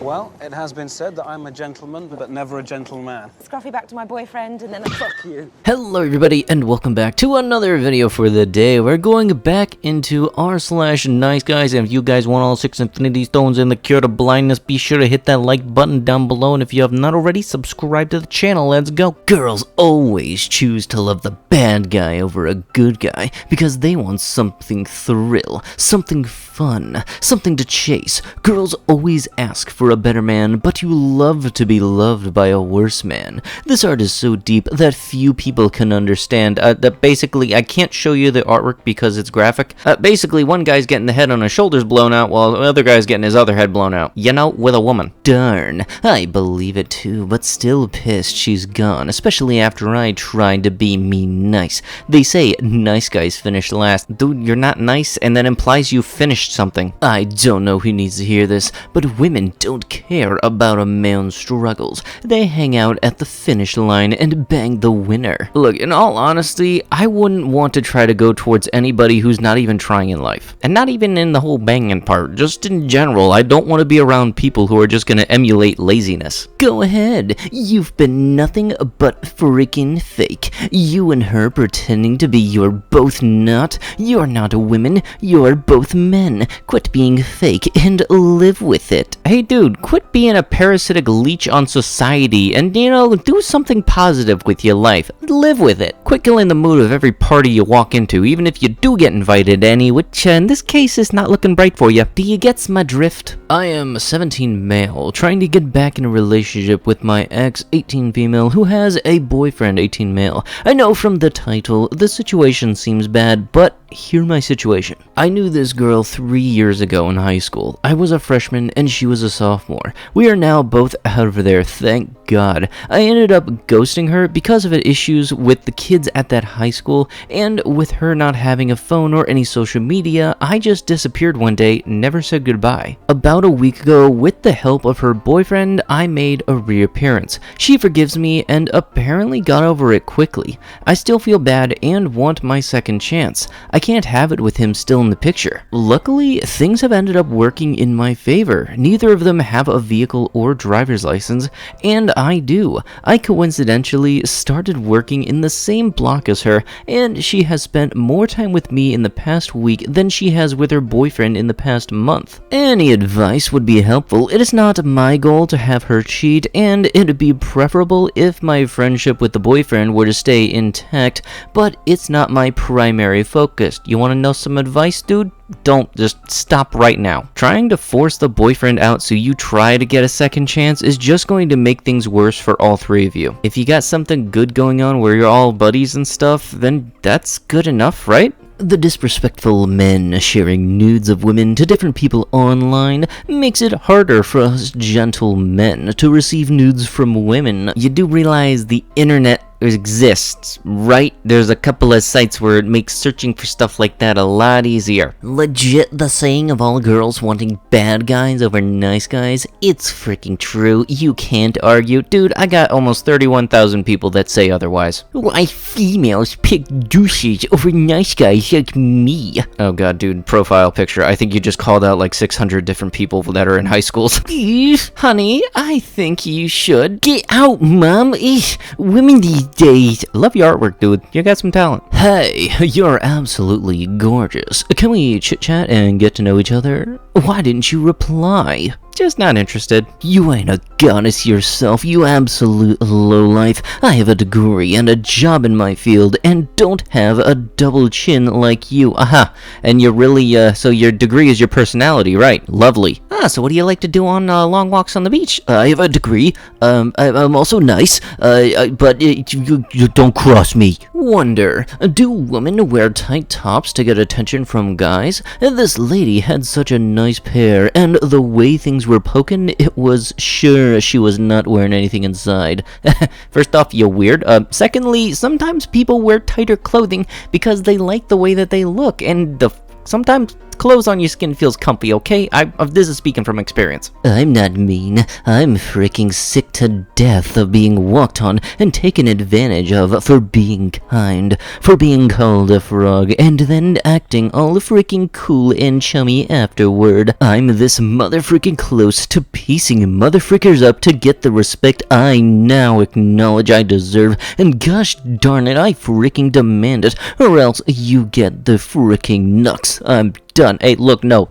Well, it has been said that I'm a gentleman, but never a gentleman. Scruffy back to my boyfriend, and then fuck you. Hello everybody, and welcome back to another video for the day. We're going back into r/niceguys, and if you guys want all 6 infinity stones and the cure to blindness, be sure to hit that like button down below, and if you have not already, subscribe to the channel. Let's go. Girls always choose to love the bad guy over a good guy, because they want something thrill, something fun, something to chase. Girls always ask for a better man, but you love to be loved by a worse man. This art is so deep that few people can understand. That basically, I can't show you the artwork because it's graphic. Basically, one guy's getting the head on his shoulders blown out while the other guy's getting his other head blown out. You know, with a woman. Darn, I believe it too, but still pissed she's gone, especially after I tried to be me nice. They say nice guys finish last. Dude, you're not nice, and that implies you finished something. I don't know who needs to hear this, but women don't care about a man's struggles. They hang out at the finish line and bang the winner. Look, in all honesty, I wouldn't want to try to go towards anybody who's not even trying in life. And not even in the whole banging part, just in general, I don't want to be around people who are just gonna emulate laziness. Go ahead, you've been nothing but freaking fake. You and her pretending to be you're both not. You're not women, you're both men. Quit being fake and live with it. Hey dude, quit being a parasitic leech on society and, you know, do something positive with your life. Live with it. Quit killing the mood of every party you walk into, even if you do get invited to any, which in this case is not looking bright for you. Do you get my drift? I am 17 male, trying to get back in a relationship with my ex 18 female who has a boyfriend 18 male. I know from the title, the situation seems bad, but hear my situation. I knew this girl 3 years ago in high school. I was a freshman and she was a sophomore. We are now both out of there, thank God. I ended up ghosting her because of issues with the kids at that high school, and with her not having a phone or any social media, I just disappeared one day, never said goodbye. About a week ago, with the help of her boyfriend, I made a reappearance. She forgives me and apparently got over it quickly. I still feel bad and want my second chance. I can't have it with him still in the picture. Luckily, things have ended up working in my favor. Neither of them have a vehicle or driver's license, and I do. I coincidentally started working in the same block as her, and she has spent more time with me in the past week than she has with her boyfriend in the past month. Any advice would be helpful. It is not my goal to have her cheat, and it'd be preferable if my friendship with the boyfriend were to stay intact, but it's not my primary focus. You want to know some advice, dude? Don't. Just stop right now. Trying to force the boyfriend out so you try to get a second chance is just going to make things worse for all three of you. If you got something good going on where you're all buddies and stuff, then that's good enough, right? The disrespectful men sharing nudes of women to different people online makes it harder for us gentle men to receive nudes from women. You do realize the internet exists, right? There's a couple of sites where it makes searching for stuff like that a lot easier. Legit, the saying of all girls wanting bad guys over nice guys, it's freaking true. You can't argue. Dude, I got almost 31,000 people that say otherwise. Why females pick douches over nice guys like me? Oh god, dude, profile picture. I think you just called out like 600 different people that are in high schools. Honey, I think you should. Get out, mom. Women these days. Love your artwork, dude. You got some talent. Hey, you're absolutely gorgeous. Can we chit-chat and get to know each other? Why didn't you reply? Just not interested. You ain't a goddess yourself, you absolute lowlife. I have a degree and a job in my field and don't have a double chin like you. Aha. And you're really, so your degree is your personality, right? Lovely. So what do you like to do on long walks on the beach? I have a degree. I'm also nice. But you don't cross me. Wonder, do women wear tight tops to get attention from guys? This lady had such a nice pair, and the way things were poking, it was sure she was not wearing anything inside. First off, you weird. Secondly, sometimes people wear tighter clothing because they like the way that they look, and sometimes clothes on your skin feels comfy, okay? This is speaking from experience. I'm not mean. I'm freaking sick to death of being walked on and taken advantage of for being kind, for being called a frog, and then acting all freaking cool and chummy afterward. I'm this motherfreaking close to piecing motherfrickers up to get the respect I now acknowledge I deserve, and gosh darn it, I freaking demand it, or else you get the freaking knucks. I'm done. Hey, look, no,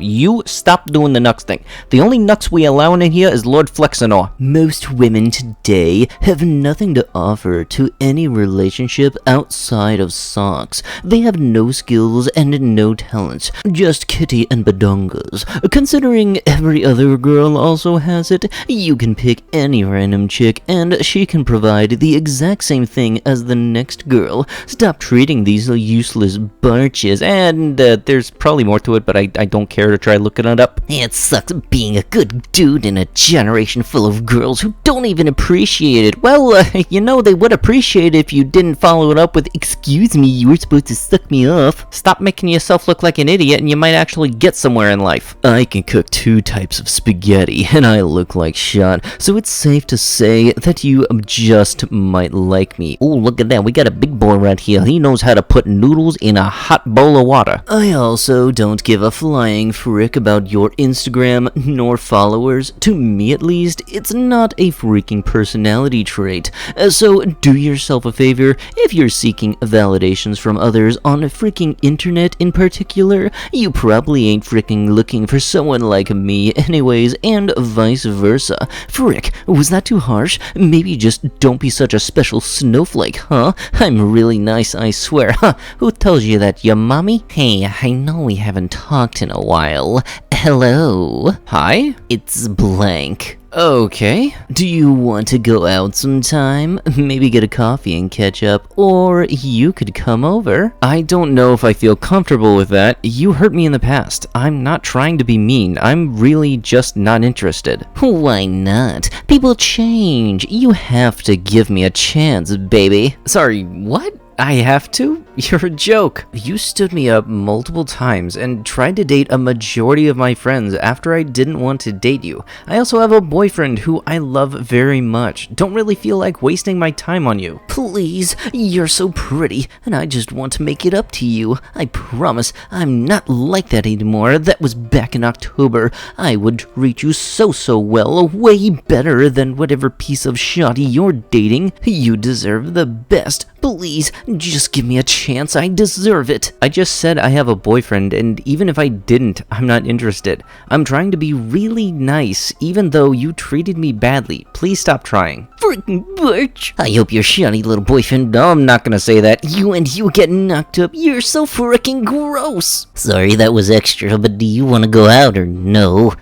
you stop doing the nux thing. The only nux we allow in here is Lord Flexinor. Most women today have nothing to offer to any relationship outside of socks. They have no skills and no talents, just kitty and badongas. Considering every other girl also has it, you can pick any random chick and she can provide the exact same thing as the next girl. Stop treating these useless barches, and there's probably more to it, but I don't care to try looking it up. It sucks being a good dude in a generation full of girls who don't even appreciate it. Well, you know, they would appreciate it if you didn't follow it up with, "Excuse me, you were supposed to suck me off." Stop making yourself look like an idiot and you might actually get somewhere in life. I can cook 2 types of spaghetti and I look like shot, so it's safe to say that you just might like me. Oh, look at that, we got a big boy right here. He knows how to put noodles in a hot bowl of water. I also don't give a flying frick about your Instagram nor followers. To me at least, it's not a freaking personality trait. So do yourself a favor, if you're seeking validations from others on the freaking internet in particular, you probably ain't freaking looking for someone like me anyways, and vice versa. Frick, was that too harsh? Maybe just don't be such a special snowflake, huh? I'm really nice, I swear. Huh, who tells you that, your mommy? Hey, I know we haven't talked in a while. Hello? Hi? It's blank. Okay. Do you want to go out sometime? Maybe get a coffee and catch up, or you could come over. I don't know if I feel comfortable with that. You hurt me in the past. I'm not trying to be mean. I'm really just not interested. Why not? People change. You have to give me a chance, baby. Sorry, what? I have to? You're a joke. You stood me up multiple times and tried to date a majority of my friends after I didn't want to date you. I also have a boyfriend who I love very much. Don't really feel like wasting my time on you. Please, you're so pretty, and I just want to make it up to you. I promise I'm not like that anymore. That was back in October. I would treat you so well, way better than whatever piece of shoddy you're dating. You deserve the best. Please, just give me a chance. I deserve it. I just said I have a boyfriend, and even if I didn't, I'm not interested. I'm trying to be really nice, even though you treated me badly. Please stop trying. Freaking bitch. I hope your shitty little boyfriend. No, I'm not gonna say that. You get knocked up. You're so freaking gross. Sorry, that was extra, but do you want to go out or no?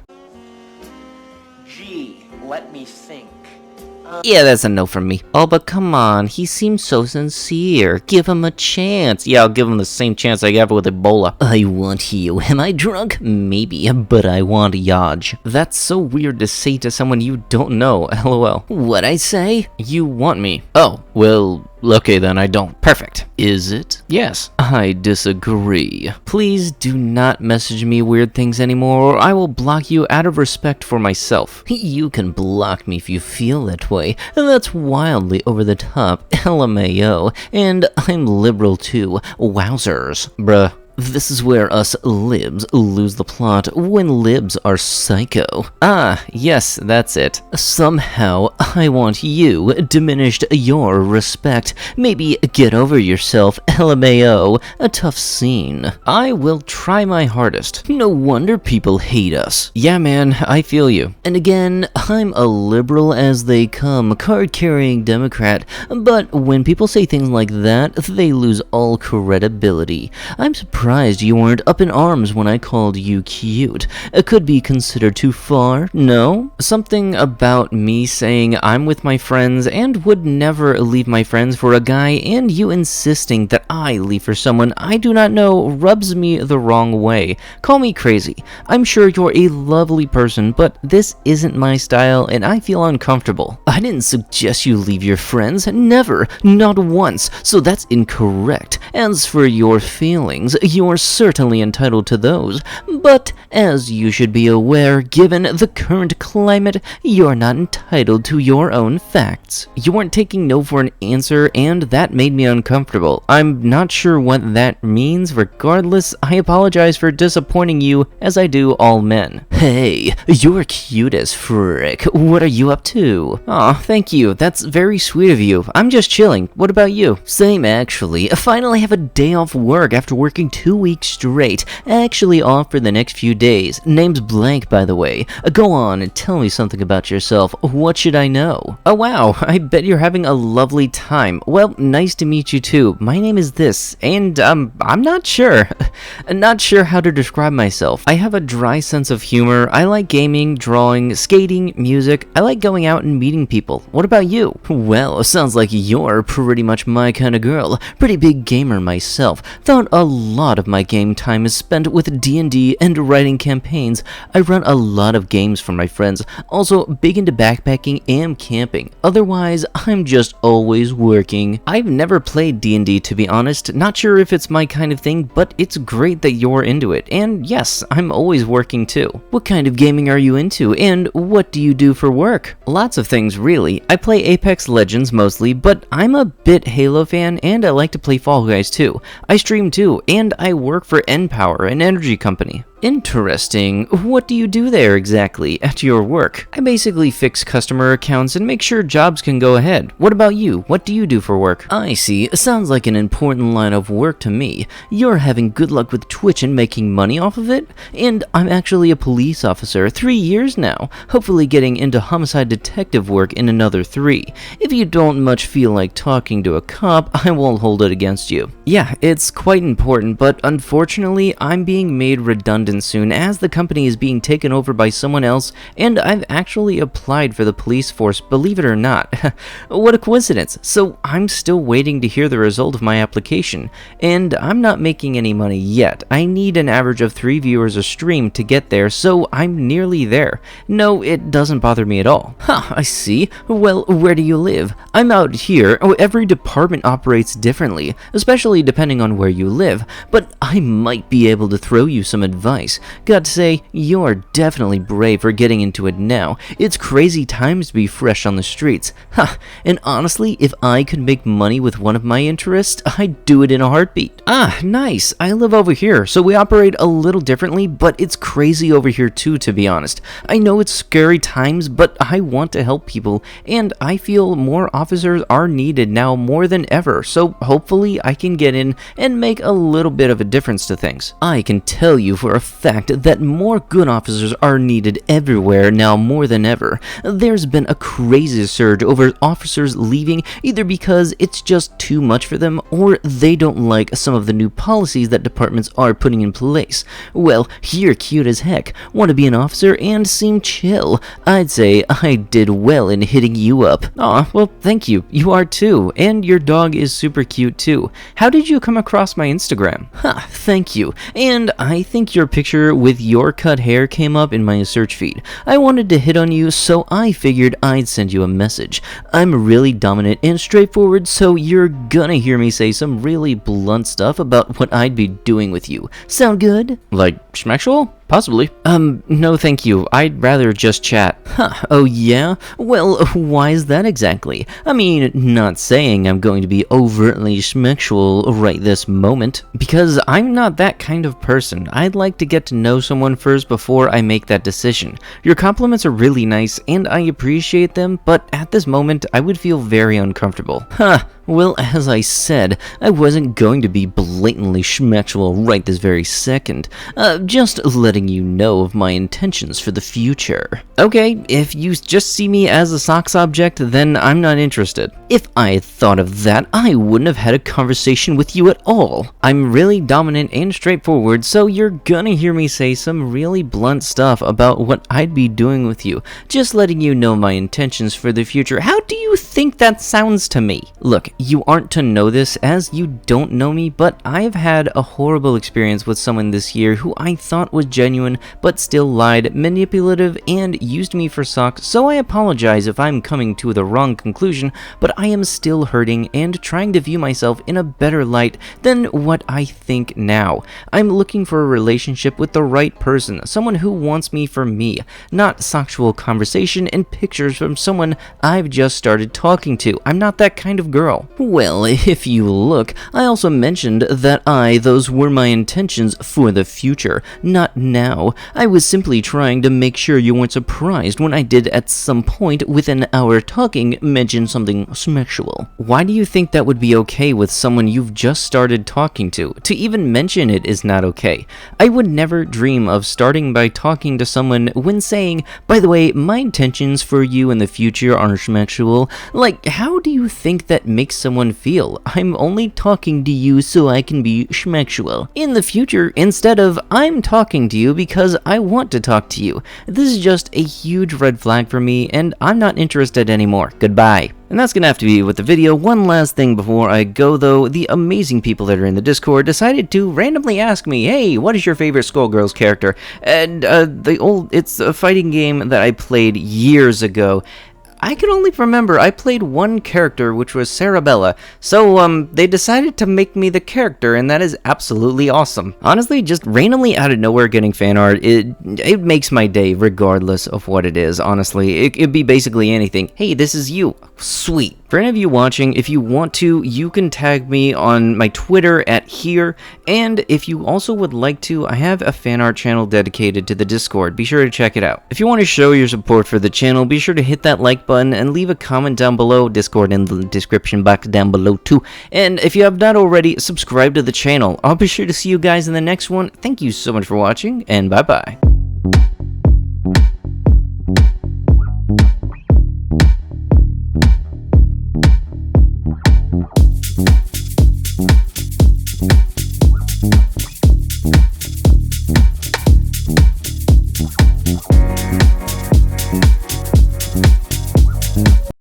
Gee, let me think. Yeah, that's a no from me. Oh, but come on, he seems so sincere. Give him a chance. Yeah, I'll give him the same chance I gave with Ebola. I want you. Am I drunk? Maybe, but I want Yaj. That's so weird to say to someone you don't know, lol. What'd I say? You want me. Oh, well, okay then, I don't. Perfect. Is it? Yes. I disagree. Please do not message me weird things anymore, or I will block you out of respect for myself. You can block me if you feel that way, and that's wildly over the top, LMAO, and I'm liberal too. Wowzers. Bruh. This is where us libs lose the plot when libs are psycho. Ah, yes, that's it. Somehow, I want you diminished your respect. Maybe get over yourself, LMAO. A tough scene. I will try my hardest. No wonder people hate us. Yeah, man, I feel you. And again, I'm a liberal as they come, card-carrying Democrat, but when people say things like that, they lose all credibility. I'm surprised you weren't up in arms when I called you cute. It could be considered too far, no? Something about me saying I'm with my friends and would never leave my friends for a guy, and you insisting that I leave for someone I do not know rubs me the wrong way. Call me crazy. I'm sure you're a lovely person, but this isn't my style and I feel uncomfortable. I didn't suggest you leave your friends. Never. Not once. So that's incorrect. As for your feelings, you're certainly entitled to those. But, as you should be aware, given the current climate, you're not entitled to your own facts. You weren't taking no for an answer, and that made me uncomfortable. I'm not sure what that means. Regardless, I apologize for disappointing you, as I do all men. Hey, you're cute as frick. What are you up to? Aw, thank you. That's very sweet of you. I'm just chilling. What about you? Same, actually. I finally have a day off work after working 2 weeks straight. Actually off for the next few days. Name's Blank, by the way. Go on and tell me something about yourself. What should I know? Oh wow, I bet you're having a lovely time. Well, nice to meet you too. My name is this, and I'm not sure. Not sure how to describe myself. I have a dry sense of humor. I like gaming, drawing, skating, music. I like going out and meeting people. What about you? Well, sounds like you're pretty much my kind of girl. Pretty big gamer myself. Thought a lot of my game time is spent with D&D and writing campaigns. I run a lot of games for my friends. Also, big into backpacking and camping. Otherwise, I'm just always working. I've never played D&D, to be honest. Not sure if it's my kind of thing, but it's great that you're into it. And yes, I'm always working too. What kind of gaming are you into, and what do you do for work? Lots of things, really. I play Apex Legends mostly, but I'm a bit Halo fan, and I like to play Fall Guys too. I stream too, and I work for nPower, an energy company. Interesting. What do you do there exactly at your work? I basically fix customer accounts and make sure jobs can go ahead. What about you? What do you do for work? I see. Sounds like an important line of work to me. You're having good luck with Twitch and making money off of it? And I'm actually a police officer, 3 years now. Hopefully getting into homicide detective work in another 3. If you don't much feel like talking to a cop, I won't hold it against you. Yeah, it's quite important, but unfortunately, I'm being made redundant soon as the company is being taken over by someone else, and I've actually applied for the police force, believe it or not. What a coincidence. So I'm still waiting to hear the result of my application, and I'm not making any money yet. I need an average of 3 viewers a stream to get there, so I'm nearly there. No, it doesn't bother me at all. I see. Well, where do you live? I'm out here. Every department operates differently, especially depending on where you live, but I might be able to throw you some advice. Got to say, you're definitely brave for getting into it now. It's crazy times to be fresh on the streets. And honestly, if I could make money with one of my interests, I'd do it in a heartbeat. Ah, nice. I live over here, so we operate a little differently, but it's crazy over here too, to be honest. I know it's scary times, but I want to help people, and I feel more officers are needed now more than ever, so hopefully I can get in and make a little bit of a difference to things. I can tell you for a fact that more good officers are needed everywhere now more than ever. There's been a crazy surge over officers leaving either because it's just too much for them or they don't like some of the new policies that departments are putting in place. Well, you're cute as heck. Want to be an officer and seem chill. I'd say I did well in hitting you up. Aw, well thank you. You are too. And your dog is super cute too. How did you come across my Instagram? Thank you. And I think your picture with your cut hair came up in my search feed. I wanted to hit on you, so I figured I'd send you a message. I'm really dominant and straightforward, so you're gonna hear me say some really blunt stuff about what I'd be doing with you. Sound good? Like schmexual? Possibly. No thank you. I'd rather just chat. Oh yeah? Well, why is that exactly? I mean, not saying I'm going to be overtly schmexual right this moment, because I'm not that kind of person. I'd like to get to know someone first before I make that decision. Your compliments are really nice, and I appreciate them, but at this moment, I would feel very uncomfortable. Well, as I said, I wasn't going to be blatantly schmexual right this very second. Just letting you know of my intentions for the future. Okay, if you just see me as a socks object, then I'm not interested. If I had thought of that, I wouldn't have had a conversation with you at all. I'm really dominant and straightforward, so you're gonna hear me say some really blunt stuff about what I'd be doing with you. Just letting you know my intentions for the future. How do you think that sounds to me? Look, you aren't to know this as you don't know me, but I've had a horrible experience with someone this year who I thought was genuine, but still lied, manipulative, and used me for socks, so I apologize if I'm coming to the wrong conclusion, but I am still hurting and trying to view myself in a better light than what I think now. I'm looking for a relationship with the right person, someone who wants me for me, not sexual conversation and pictures from someone I've just started talking to. I'm not that kind of girl. Well, if you look, I also mentioned that those were my intentions for the future, not now. I was simply trying to make sure you weren't surprised when I did at some point within our talking mention something sexual. Why do you think that would be okay with someone you've just started talking to? To even mention it is not okay. I would never dream of starting by talking to someone when saying, by the way, my intentions for you in the future are sexual. Like, how do you think that makes someone feel? I'm only talking to you so I can be sexual in the future, instead of I'm talking to you because I want to talk to you. This is just a huge red flag for me, and I'm not interested anymore. Goodbye. And that's gonna have to be with the video. One last thing before I go though, the amazing people that are in the Discord decided to randomly ask me, hey, what is your favorite Skullgirls character? And it's a fighting game that I played years ago. I can only remember I played one character, which was Sarabella, so they decided to make me the character, and that is absolutely awesome. Honestly, just randomly out of nowhere getting fan art, it makes my day regardless of what it is, honestly. It'd be basically anything. Hey, this is you. Sweet. For any of you watching, if you want to, you can tag me on my Twitter at here, and if you also would like to, I have a fan art channel dedicated to the Discord. Be sure to check it out. If you want to show your support for the channel, be sure to hit that like button and leave a comment down below. Discord in the description box down below too. And if you have not already, subscribe to the channel. I'll be sure to see you guys in the next one. Thank you so much for watching, and bye-bye.